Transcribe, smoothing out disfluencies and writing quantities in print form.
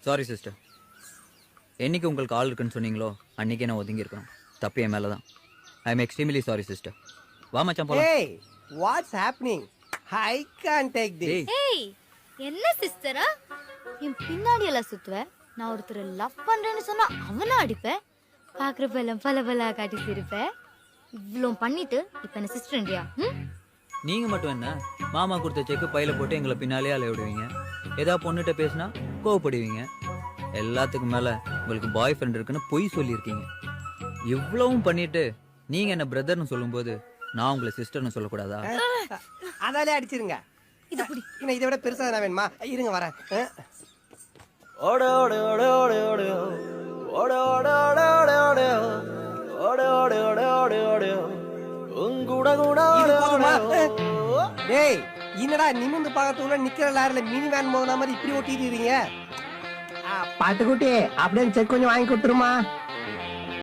Sorry sister. என்னைக்கு உங்களுக்கு ஆள் இருக்குன்னு சொன்னீங்களோ அன்னைக்கே நான் ஒதுங்கி இருக்கணும். தப்பு என் மேல தான். I am extremely sorry sister. வா மச்சான் போலாம். Hey, what's happening? I can't take this. டேய் ஏய் என்ன சிஸ்டரா என் பின்னாடி எல்லாம் சுத்துவ நான் ஒருத்தரை லவ் பண்றேன்னு சொன்னா அவனா அடிப்பேன் பாக்குறப்ப எல்லாம் பல பல காட்டி சிரிப்பேன் இவ்வளோ பண்ணிட்டு இப்ப என்ன சிஸ்டர்ன்றியா நீங்க மட்டும் என்ன மாமா கொடுத்த செக்கு பையில போட்டு எங்களை பின்னாலே அலைய விடுவீங்க. ஏதாவது பொண்ணுகிட்ட பேசினா கோவப்படுவீங்க. எல்லாத்துக்கும் மேல உங்களுக்கு பாய் ஃப்ரெண்ட் இருக்குன்னு பொய் சொல்லியிருக்கீங்க. இவ்வளவும் பண்ணிட்டு நீங்க என்ன பிரதர்னு சொல்லும்போது நான் உங்களை சிஸ்டர்னு சொல்லக்கூடாதா? அதாலே அடிச்சிருங்க. இத புடி இன்னும் இதை விட பெருசா என்ன வேணுமா? இருங்க வரேன். ஓட ஓட ஓட ஓட ஓட ஓட ஓட ஓட ஓட ஓட ஓட ஓட ஓட ஓட ஓட உங்குட கூட இது போதுமா? டேய் என்னடா நிமிந்து பார்க்கறதுக்குள்ள நிக்கிற லாரில மினி வேன் போன மாதிரி இப்படி ஓட்டிட்டு இருக்கீங்க? பாட்டுக்குட்டி அப்படியே செக் கொஞ்சம் வாங்கி கொடுத்துருமா.